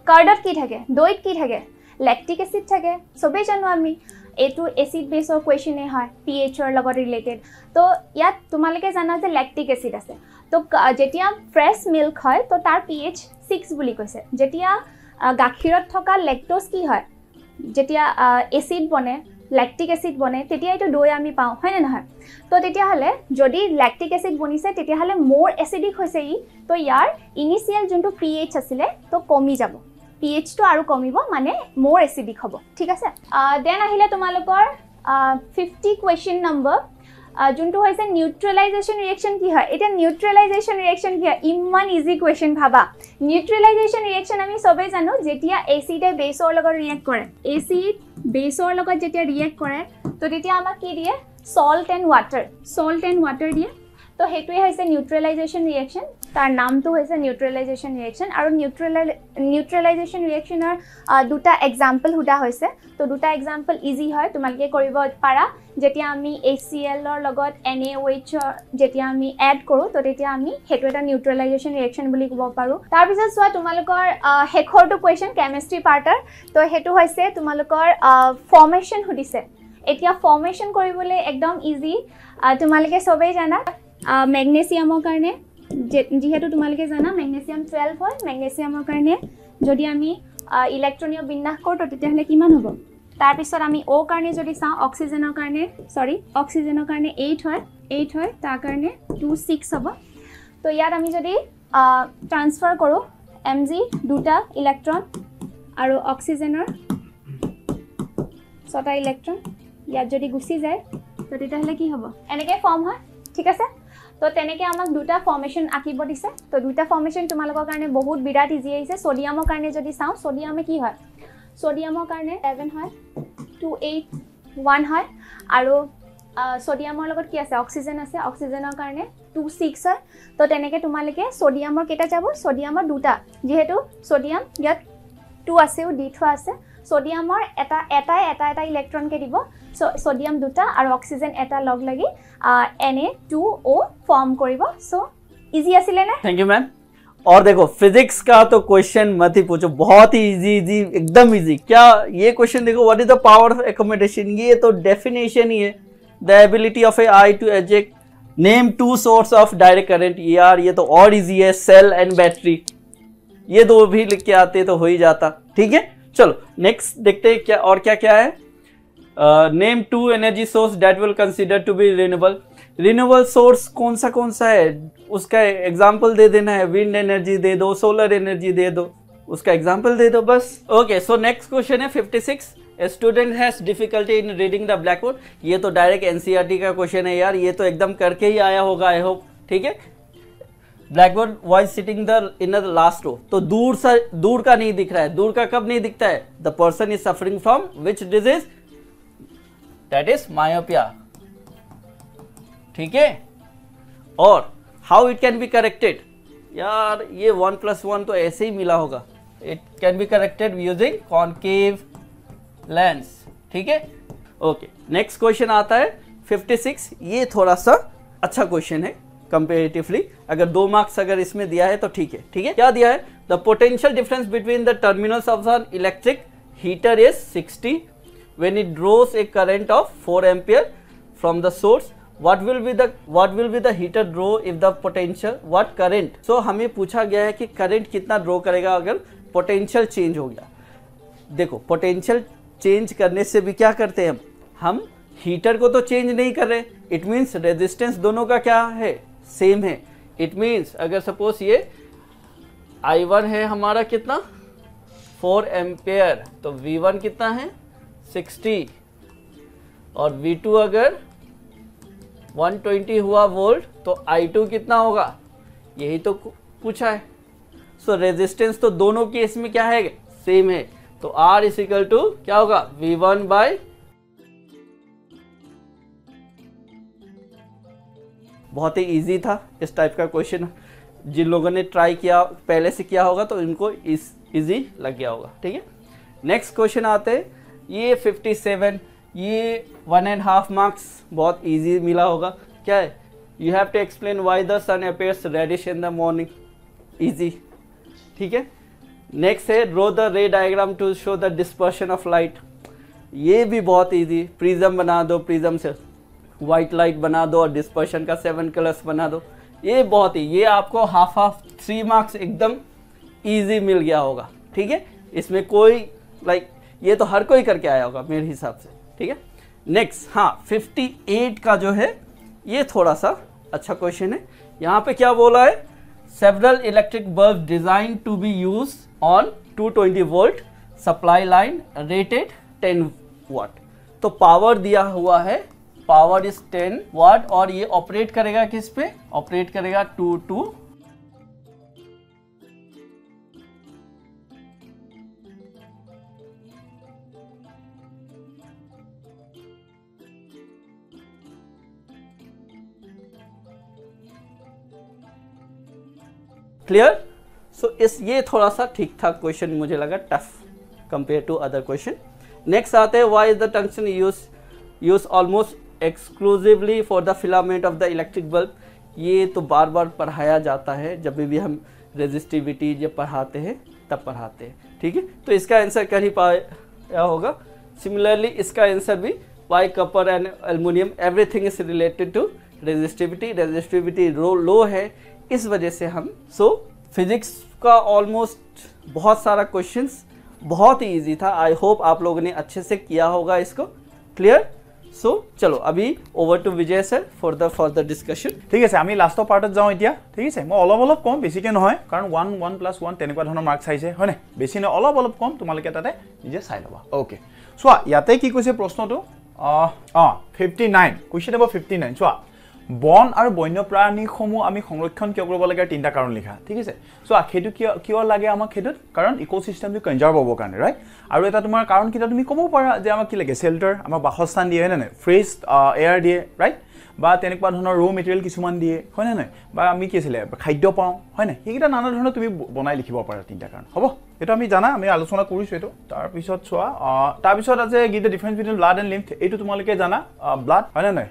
কার্ডত কি থাকে দইত কি থাকে ল্যাকটিক অ্যাসিড থাকে সবেই জানো আমি এটো অ্যাসিড বেসৰ কোৱেশ্চনে হয় pH ৰ লগত ৰিলেটেড তো ইয়াত তোমালোকে জানা যে ল্যাকটিক অ্যাসিড আছে তো যেতিয়া ফ্ৰেছ মিল্ক হয় তো তাৰ pH 6 বুলি কৈছে যেতিয়া গাখীৰত থকা ল্যাকটোজ কি হয় যেতিয়া অ্যাসিড বনে ল্যাকটিক অ্যাসিড বনে তেতিয়া এটো দই আমি পাও হয় না নহয় তো তেতিয়া হলে যদি ল্যাকটিক অ্যাসিড বনিছে তেতিয়া হলে মোর অ্যাসিডিক হৈছে ই তো ইয়াৰ ইনিশিয়াল যোনটো pH আছিলে তো কমি যাব pH তো আৰু কমিব মানে মোৰ অ্যাসিডিক হ'ব ঠিক আছে দেন আহিলে তোমালোকৰ 50 কোৱেশ্চন নম্বৰ যোনটো হৈছে নিউট্ৰেলাইজেশন ৰিঅ্যাকশন কি হয় এটা নিউট্ৰেলাইজেশন ৰিঅ্যাকশন কি হয় ইমান ইজি কোৱেশ্চন ভাবা নিউট্ৰেলাইজেশন ৰিঅ্যাকশন আমি সবে জানো যেতিয়া এসিডে বেসৰ লগত ৰিঅ্যাক্ট কৰে এসিড বেসৰ লগত যেতিয়া ৰিঅ্যাক্ট কৰে তো তেতিয়া আমাক কি দিয়ে salt and water দিয়ে তো হেতুৱে হৈছে নিউট্ৰেলাইজেশন ৰিঅ্যাকশন তাৰ নামটো হৈছে নিউট্ৰেলাইজেশন ৰিঅ্যাকশন আৰু নিউট্ৰেলাইজেশন ৰিঅ্যাকশনৰ দুটা এক্সাম্পল হুদা হৈছে তো দুটা এক্সাম্পল ইজি হয় তোমালোকে কৰিব পাৰা যেতিয়া আমি HCl ৰ লগত NaOH যেতিয়া আমি এড কৰো তো তেতিয়া আমি হেতু এটা নিউট্ৰেলাইজেশন ৰিঅ্যাকশন বুলি ক'ব পাৰো তাৰ পিছত সোৱা তোমালোকৰ হেখৰটো কোৱেশ্চন কেমিষ্ট্ৰি পাৰ্টৰ তো হেতু হৈছে তোমালোকৰ ফৰ্মেশন হুদিছে এতিয়া ফৰ্মেশন কৰিবলৈ একদম ইজি তোমালোকে সবেই জানা ম্যাগনেসিয়ামৰ কাৰণে যেহেতু তোমালোকে জানা ম্যাগনেসিয়াম 12 হয় ম্যাগনেসিয়ামৰ কাৰণে যদি আমি ইলেক্ট্ৰনীয় বিন্যাস কৰো তো তেতিয়া হলে কিমান হ'ব তাৰ পিছত আমি O কাৰণে যদি চাও অক্সিজেনৰ কাৰণে 8 হয় তাৰ কাৰণে 26 হ'ব তো ইয়াত আমি যদি ট্ৰান্সফাৰ কৰো Mg দুটা ইলেক্ট্ৰন আৰু অক্সিজেনৰ 6টা ইলেক্ট্ৰন ইয়াত যদি গুছি যায় তো তেতিয়া হলে কি হ'ব এনেকৈ ফৰ্ম হয় ঠিক আছে তো তেনেকৈ আমাক দুটা ফৰ্মেশন আঁকিব দিছে তো দুটা ফৰ্মেশন তোমালোকৰ কাৰণে বহুত বিৰাট ইজি আহিছে সোডিয়ামৰ কাৰণে যদি চাও সোডিয়ামে কি হয় সোডিয়ামৰ কাৰণে 7 হয় 281 হয় আৰু সোডিয়ামৰ লগত কি আছে অক্সিজেন আছে অক্সিজেনৰ কাৰণে 26 হয় তো তেনেকৈ তোমালোকে সোডিয়ামৰ কেটা যাব সোডিয়ামৰ দুটা যেহেতু সোডিয়াম ইয়াত 2 আছেও দি থোৱা আছে সোডিয়ামৰ এটা ইলেক্ট্ৰন কে দিব সোডিয়াম দুটা আৰু অক্সিজেন এটা লগ লাগি Na2O फॉर्म करिबो सो इजी आसिले ना थैंक यू मैम और देखो फिजिक्स का तो क्वेश्चन मत ही पूछो बहुत ही इजी एकदम इजी क्या ये क्वेश्चन देखो what is the power of accommodation ये तो डेफिनेशन ही है the ability of a eye to eject name to source of direct current यार ये तो और इजी है सेल एंड बैटरी ये दो भी लिख के आते तो हो ही जाता ठीक है चलो नेक्स्ट देखते हैं क्या और क्या क्या है name to energy source that will consider to be renewable source कौन सा है उसका एग्जांपल दे देना है विंड एनर्जी दे दो सोलर एनर्जी दे दो उसका एग्जांपल दे दो बस ओके सो नेक्स्ट क्वेश्चन है 56 a student has difficulty in reading the black board ये तो डायरेक्ट एनसीईआरटी का क्वेश्चन है यार ये तो एकदम करके ही आया होगा आई होप ठीक है black board was sitting in the last row तो दूर का नहीं दिख रहा है दूर का कब नहीं दिखता है the person is suffering from which disease that is myopia ठीक है और how it can be corrected यार ये 1+1 तो ऐसे ही मिला होगा it can be corrected using concave lens ठीक है ओके नेक्स्ट क्वेश्चन आता है 56 ये थोड़ा सा अच्छा क्वेश्चन है कंपेरेटिवली। अगर 2 मार्क्स अगर इसमें दिया है तो ठीक है, ठीक है। क्या दिया है? The potential difference between the terminals of an electric heater is 60 when it draws a current of 4 ampere from the source. what will be the heater draw if the potential what current? so हमें पूछा गया है कि current कितना draw करेगा अगर potential change हो गया। देखो पोटेंशियल चेंज करने से भी क्या करते हैं हम हीटर को तो चेंज नहीं कर रहे, इट मीन्स रेजिस्टेंस दोनों का क्या है? सेम है। इट मीन्स अगर सपोज ये I1 है हमारा कितना 4 एम्पियर, तो V1 कितना है 60 और V2 अगर 120 हुआ वोल्ट तो I2 कितना होगा? यही तो पूछा है। सो रेजिस्टेंस तो दोनों केस में क्या है? सेम है। तो R इज इक्वल टू क्या होगा? V1 बाय, बहुत ही इजी था इस टाइप का क्वेश्चन। जिन लोगों ने ट्राई किया पहले से किया होगा तो इनको इजी लग गया होगा, ठीक है। नेक्स्ट क्वेश्चन आते हैं, ये 57, ये 1.5 मार्क्स बहुत इजी मिला होगा। क्या है? You have to explain why the sun appears reddish in the morning. Easy, ठीक है। नेक्स्ट है draw the ray diagram to show the dispersion of light. ये भी बहुत इजी, प्रिज्म बना दो, प्रिज्म से वाइट लाइट बना दो और डिस्पर्शन का 7 कलर्स बना दो। ये बहुत ही, ये आपको हाफ 3 मार्क्स एकदम इजी मिल गया होगा, ठीक है। इसमें कोई ये तो हर कोई करके आया होगा मेरे हिसाब से, ठीक है। नेक्स्ट, हाँ 58 का जो है ये थोड़ा सा अच्छा क्वेश्चन है। यहाँ पे क्या बोला है? Several electric bulb design to be use on 220 volt supply line rated 10 watt. तो पावर दिया हुआ है, पावर इज 10 वाट और ये ऑपरेट करेगा किस पे? ऑपरेट करेगा 2 क्लियर। सो इस ये थोड़ा सा ठीक ठाक क्वेश्चन मुझे लगा, tough compare to other question. Next आते हैं, why is the tungsten use almost exclusively for the filament of the electric bulb. ये तो बार बार पढ़ाया जाता है, जब भी हम रेजिस्टिविटी जब पढ़ाते हैं तब पढ़ाते हैं, ठीक है। तो इसका आंसर कर ही पाया होगा। सिमिलरली इसका आंसर भी why copper and aluminium everything is related to resistivity low है, इस वजह से हम फिजिक्स का ऑलमोस्ट बहुत सारा क्वेश्चंस बहुत ही इजी था। आई होप आप लोगों ने अच्छे से किया होगा इसको, क्लियर। चलो अभी over to Vijay sir for the further discussion. ठीक है, আমি লাষ্টৰ পাৰ্টত যাওঁ এতিয়া। ঠিক আছে, মই অলপ কম, বেছিকৈ নহয়, কাৰণ 1 + 1 তেনেকুৱা ধৰণৰ মাৰ্কছ আহিছে, হয়নে? বেছি নহয়, অলপ কম, তোমালোকে তাতে নিজে চাই ল'বা। অ'কে, চোৱা ইয়াতে কি কৈছে প্ৰশ্নটো? 59, কুৱেশ্যন নম্বৰ 59। চোৱা, বন আৰু বন্যপ্ৰাণীসমূহ আমি সংৰক্ষণ কিয় কৰিব লাগে? 3টা কাৰণ লিখা। ঠিক আছে, চোৱা সেইটো কিয় লাগে আমাক? সেইটোত কাৰণ ইক'চিষ্টেমটো কনজাৰ্ভ হ'বৰ কাৰণে, ৰাইট? আৰু এটা তোমাৰ কাৰণ কেইটা তুমি ক'ব পাৰা যে আমাক কি লাগে? শেল্টাৰ, আমাক বাসস্থান দিয়ে, হয়নে নাই? ফ্ৰেছ এয়াৰ দিয়ে, ৰাইট? বা তেনেকুৱা ধৰণৰ ৰ' মেটেৰিয়েল কিছুমান দিয়ে, হয়নে নাই? বা আমি কি আছিলে খাদ্য পাওঁ, হয় নাই? সেইকেইটা নানা ধৰণৰ তুমি বনাই লিখিব পাৰা 3টা কাৰণ, হ'ব? এইটো আমি জানা, আমি আলোচনা কৰিছোঁ এইটো। তাৰপিছত চোৱা, তাৰপিছত আছে give the difference between blood and lymph. এইটো তোমালোকে জানা, ব্লাড, হয়নে নাই?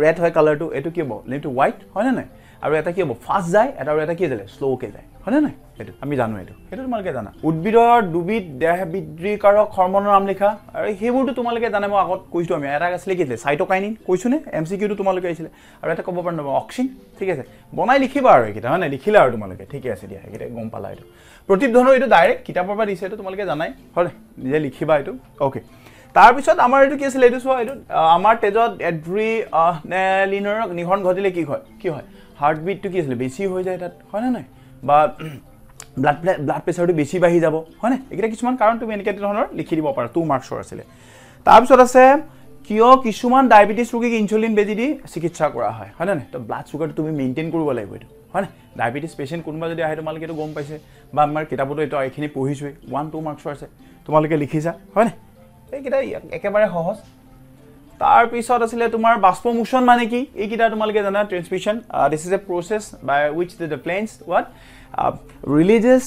ৰেড হয় কালাৰটো, এইটো কি হ'ব? লিম্ফটো হোৱাইট, হয়নে নাই? আৰু এটা কি হ'ব? ফাষ্ট যায়, আৰু এটা কি যায়? শ্ল'কৈ যায়, হয়নে নাই? এইটো আমি জানো, সেইটো তোমালোকে জানা। উদ্ভিদৰ দুবিধ দেহ বৃদ্ধিকাৰক হৰমনৰ নাম লিখা, আৰু সেইবোৰতো তোমালোকে জানে। মই আগত কৈছোঁ, আমি এটা আছিলে কি আছিলে? চাইটোকাইনিন, কৈছোঁ নে? MCQটো তোমালোকে আহিছিলে। আৰু এটা ক'ব পাৰা নহয়, অক্সিন। ঠিক আছে, বনাই লিখিবা আৰু এইকেইটা, হয় নাই? লিখিলা আৰু তোমালোকে, ঠিকে আছে দিয়া, সেইকেইটা গম পালা। এইটো প্ৰদীপ ধনৰ, এইটো ডাইৰেক্ট কিতাপৰ পৰা দিছে, এইটো তোমালোকে জানাই, হয়? নিজে লিখিবা এইটো। অ'কে, তাৰপিছত আমাৰ এইটো কি আছিলে? এইটো চোৱা, এইটো আমাৰ তেজত এড্ৰিনেলিনৰ নিহৰণ ঘটিলে কি হয়? হাৰ্টবিটটো কি আছিলে? বেছি হৈ যায় তাত, হয়নে নাই? বা ব্লাড প্ৰেছাৰটো বেছি বাঢ়ি যাব, হয়নে? এইকেইটা কিছুমান কাৰণ তুমি এনেকৈ ধৰণৰ লিখি দিব পাৰা। 2 মাৰ্কছৰ আছিলে। তাৰপিছত আছে কিয় কিছুমান ডায়েবেটিছ ৰোগীক ইনচুলিন বেজি দি চিকিৎসা কৰা হয়, হয়নে নাই? তো ব্লাড চুগাৰটো তুমি মেইনটেইন কৰিব লাগিব, এইটো হয়নে? ডায়েবেটিছ পেচেণ্ট কোনোবা যদি আহে, তোমালোকে এইটো গম পাইছে, বা আমাৰ কিতাপতো এইটো এইখিনি পঢ়িছোঁৱেই। 1-2 মাৰ্কছৰ আছে, তোমালোকে লিখিছা, হয়নে? এইকেইটা একেবাৰে সহজ। তাৰপিছত আছিলে তোমাৰ বাষ্পমোচন মানে কি? এইকেইটা তোমালোকে জানা। Transmission, this is a process by which the plants releases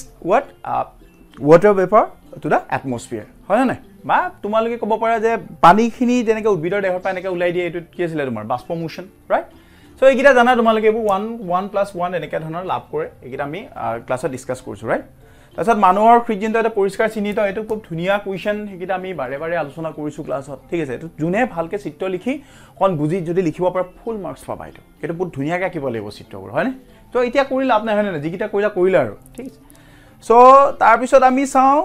water vapour to the atmosphere, হয়নে নাই? বা তোমালোকে ক'ব পাৰা যে পানীখিনি যেনেকৈ উদ্ভিদৰ দেহৰ পৰা এনেকৈ ওলাই দিয়ে, এইটোত কি আছিলে তোমাৰ? বাষ্পমোচন, ৰাইট? চ' সো এইকেইটা জানা তোমালোকে এইবোৰ 1+1 এনেকৈ ধৰণৰ লাভ কৰে এইকেইটা আমি ক্লাছত ডিছকাছ কৰিছোঁ ৰাইট তাৰপিছত মানুহৰ হৃদযন্ত্ৰ এটা পৰিষ্কাৰ চিহ্নিত এইটো খুব ধুনীয়া কুৱেশ্যন সেইকেইটা আমি বাৰে বাৰে আলোচনা কৰিছোঁ ক্লাছত ঠিক আছে এইটো যোনে ভালকৈ চিত্ৰ লিখি অকণ বুজি যদি লিখিব পাৰে ফুল মাৰ্কছ পাবা এইটো বহুত ধুনীয়াকৈ আঁকিব লাগিব চিত্ৰবোৰ হয়নে তো এতিয়া কৰি লাভ নাই হয়নে যিকেইটা কৰিলা আৰু ঠিক আছে সো তাৰপিছত আমি চাওঁ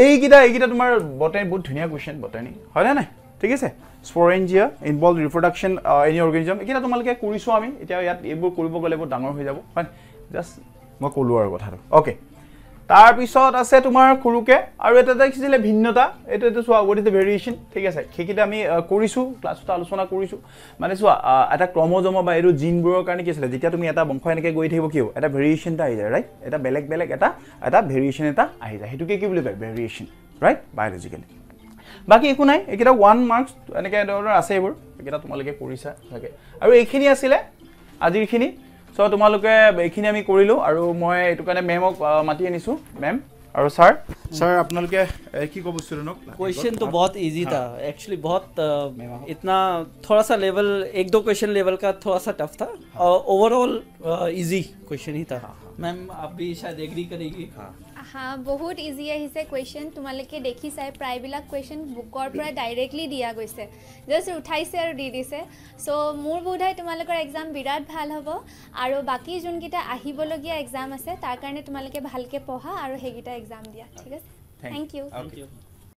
এইকেইটা তোমাৰ বটানী বহুত ধুনীয়া কুৱেশ্যন বটানী হয়নে নাই ঠিক আছে স্পৰেঞ্জিয়া ইনভলভ ৰিপ্ৰডাকশ্যন এনি অৰ্গেনিজম এইকেইটা তোমালোকে কৰিছোঁ আমি এতিয়া ইয়াত এইবোৰ কৰিব গ'লে বহুত ডাঙৰ হৈ যাব হয় জাষ্ট মই ক'লোঁ আৰু কথাটো অ'কে তাৰপিছত আছে তোমাৰ সৰুকৈ আৰু এটা দেখিছিলে ভিন্নতা এইটো চোৱা হোৱাট ইজ দ্য ভেৰিয়েশ্যন ঠিক আছে সেইকেইটা আমি কৰিছোঁ ক্লাছত আলোচনা কৰিছোঁ মানে চোৱা এটা ক্ৰমজম বা এইটো জিনবোৰৰ কাৰণে কি আছিলে যেতিয়া তুমি এটা বংশ এনেকৈ গৈ থাকিব কি হ'ব এটা ভেৰিয়েশ্যন এটা আহি যায় ৰাইট এটা বেলেগ এটা ভেৰিয়েশ্যন এটা আহি যায় সেইটোকে কি বুলি কয় ভেৰিয়েশ্যন ৰাইট বায়'লজিকেলি বাকী একো নাই এইকেইটা 1 মাৰ্কছ এনেকৈ ধৰণৰ আছে এইবোৰ এইকেইটা তোমালোকে কৰিছা চাগে আৰু এইখিনি আছিলে আজিৰখিনি সো তোমালোকে এইখিনি আমি কৰিলোঁ আৰু মই এইটো কাৰণে মেমক মাতি আনিছোঁ মেম और सर আপোনালোকে কি ক'ব ষ্টুডেণ্টক क्वेश्चन तो बहुत इजी था एक्चुअली बहुत इतना थोड़ा सा लेवल 1-2 क्वेश्चन लेवल का थोड़ा सा टफ था और ओवरऑल इजी क्वेश्चन ही था मैम आप भी शायद एग्री करेगी हाँ बहुत इजी আহিছে क्वेश्चन তোমালোকে দেখি চাই প্ৰায়বিলাক क्वेश्चन বুকৰ পৰা ডাইৰেক্টলি দিয়া গৈছে জাস্ট উঠাইছে আৰু দি দিছে সো মোৰ বোধহয় তোমালোকৰ এক্সাম বিৰাট ভাল হ'ব আৰু বাকি যোনকিটা আহিবলগীয়া এক্সাম আছে তাৰ কাৰণে তোমালোকে ভালকে পঢ়া আৰু হেগিটা এক্সাম দিয়া ঠিক আছে থ্যাংক ইউ